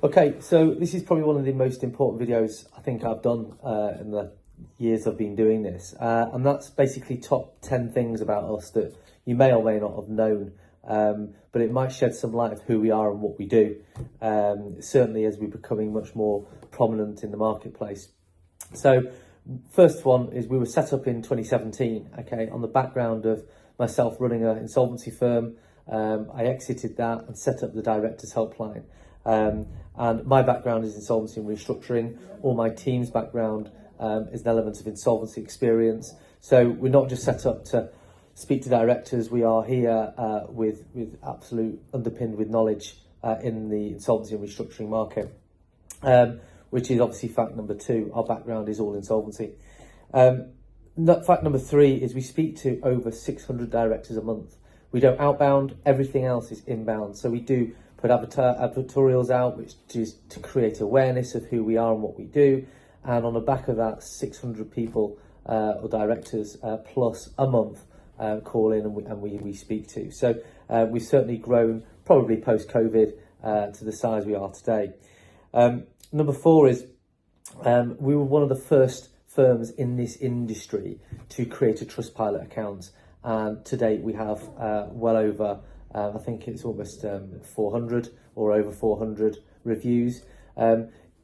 Okay, so this is probably one of the most important videos I think I've done in the years I've been doing this, and that's basically top 10 things about us that you may or may not have known, but it might shed some light of who we are and what we do, certainly as we're becoming much more prominent in the marketplace. So first one is we were set up in 2017, okay, on the background of myself running an insolvency firm. I exited that and set up the Directors Helpline. And my background is insolvency and restructuring. All my team's background is an element of insolvency experience. So we're not just set up to speak to directors. We are here with absolute underpinned with knowledge in the insolvency and restructuring market, which is obviously fact number 2. Our background is all insolvency. Fact number 3 is we speak to over 600 directors a month. We don't outbound, everything else is inbound. So we do put advertorials out, which is to create awareness of who we are and what we do. And on the back of that, 600 people or directors plus a month call in and we speak to. So we've certainly grown, probably post-COVID, to the size we are today. Number 4 is we were one of the first firms in this industry to create a Trustpilot account. And to date, we have well over, I think it's almost 400 or over 400 reviews.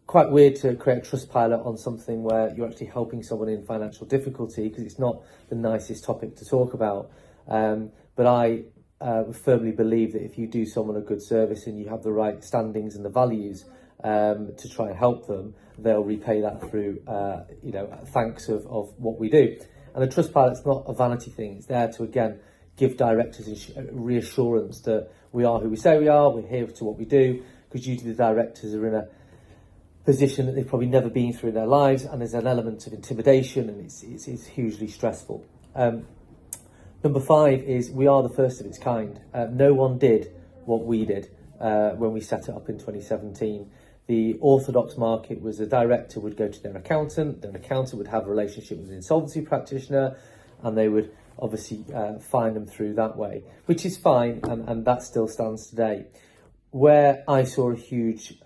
Quite weird to create a Trustpilot on something where you're actually helping someone in financial difficulty, because it's not the nicest topic to talk about. But I firmly believe that if you do someone a good service and you have the right standings and the values to try and help them, they'll repay that through, thanks of what we do. And the Trustpilot's not a vanity thing. It's there to, again, give directors reassurance that we are who we say we are, we're here to what we do, because usually the directors are in a position that they've probably never been through in their lives, and there's an element of intimidation, and it's hugely stressful. Number 5 is we are the first of its kind. No one did what we did when we set it up in 2017. The orthodox market was a director would go to their accountant would have a relationship with an insolvency practitioner, and they would obviously find them through that way, which is fine, and that still stands today. Where I saw a huge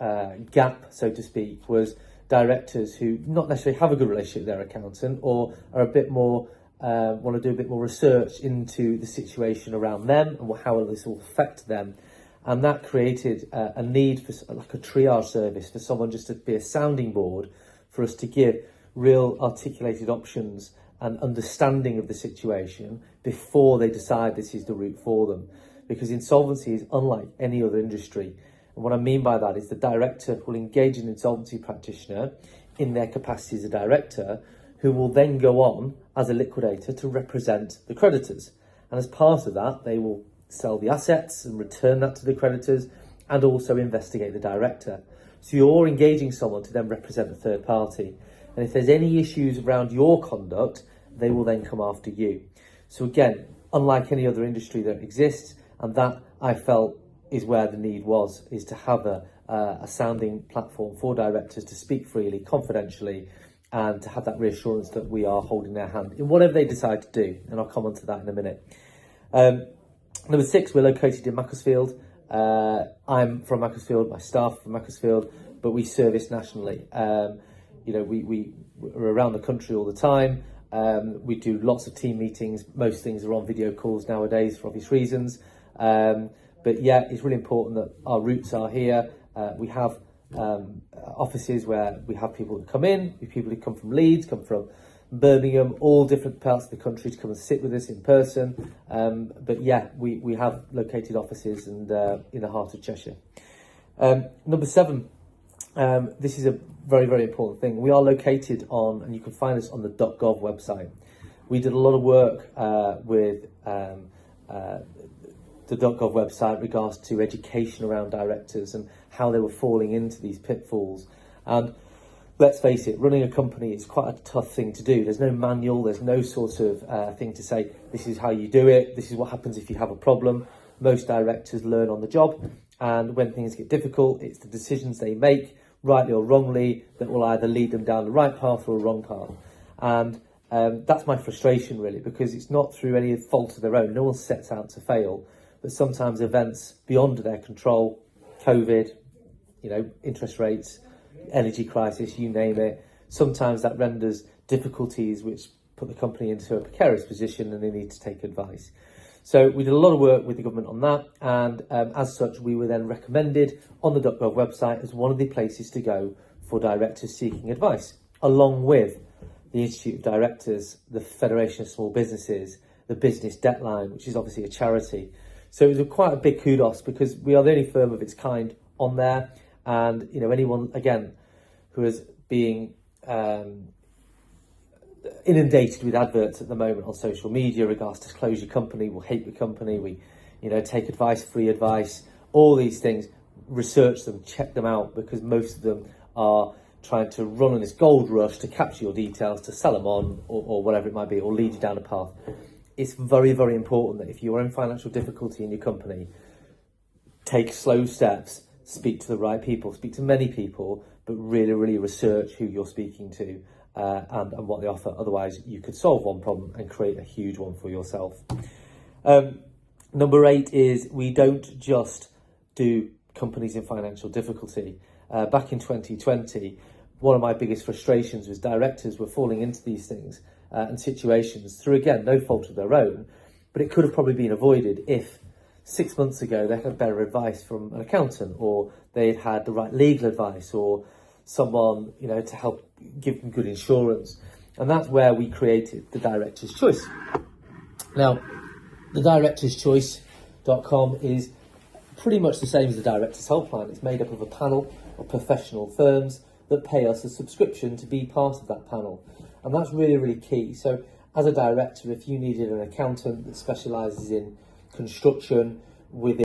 gap, so to speak, was directors who not necessarily have a good relationship with their accountant, or are a bit more, want to do a bit more research into the situation around them and how this will affect them. And that created a need for like a triage service, for someone just to be a sounding board for us to give real articulated options and understanding of the situation before they decide this is the route for them. Because insolvency is unlike any other industry. And what I mean by that is the director will engage an insolvency practitioner in their capacity as a director, who will then go on as a liquidator to represent the creditors. And as part of that, they will sell the assets and return that to the creditors, and also investigate the director. So you're engaging someone to then represent a third party. And if there's any issues around your conduct, they will then come after you. So again, unlike any other industry that exists, and that I felt is where the need was, is to have a sounding platform for directors to speak freely, confidentially, and to have that reassurance that we are holding their hand in whatever they decide to do. And I'll come on to that in a minute. Number 6, we're located in Macclesfield. I'm from Macclesfield, my staff from Macclesfield, but we service nationally. We're around the country all the time. We do lots of team meetings. Most things are on video calls nowadays for obvious reasons. But yeah, it's really important that our roots are here. We have offices where we have people that come in, people who come from Leeds, come from Birmingham, all different parts of the country to come and sit with us in person. But yeah, we have located offices and in the heart of Cheshire. Number 7, this is a very, very important thing. We are located on, and you can find us on the .gov website. We did a lot of work with the .gov website in regards to education around directors and how they were falling into these pitfalls. And let's face it, running a company is quite a tough thing to do. There's no manual, there's no sort of thing to say, this is how you do it, this is what happens if you have a problem. Most directors learn on the job, and when things get difficult, it's the decisions they make, rightly or wrongly, that will either lead them down the right path or a wrong path. And that's my frustration, really, because it's not through any fault of their own. No one sets out to fail, but sometimes events beyond their control, COVID, interest rates, energy crisis, you name it. Sometimes that renders difficulties which put the company into a precarious position and they need to take advice. So we did a lot of work with the government on that, and as such we were then recommended on the .gov website as one of the places to go for directors seeking advice, along with the Institute of Directors, the Federation of Small Businesses, the Business Debt Line, which is obviously a charity. So it was quite a big kudos because we are the only firm of its kind on there, and anyone again who is being inundated with adverts at the moment on social media regards to close your company, we'll hate your company, we take advice, free advice, all these things, research them, check them out, because most of them are trying to run on this gold rush to capture your details, to sell them on, or whatever it might be, or lead you down a path. It's very, very important that if you're in financial difficulty in your company, take slow steps, speak to the right people, speak to many people, but really, really research who you're speaking to and what they offer. Otherwise, you could solve one problem and create a huge one for yourself. Number 8 is we don't just do companies in financial difficulty. Back in 2020, one of my biggest frustrations was directors were falling into these things and situations through, again, no fault of their own, but it could have probably been avoided if 6 months ago they had better advice from an accountant, or they'd had the right legal advice, or someone, to help give them good insurance. And that's where we created the Director's Choice. Now, the directorschoice.com is pretty much the same as the Directors Helpline. It's made up of a panel of professional firms that pay us a subscription to be part of that panel. And that's really, really key. So as a director, if you needed an accountant that specialises in construction within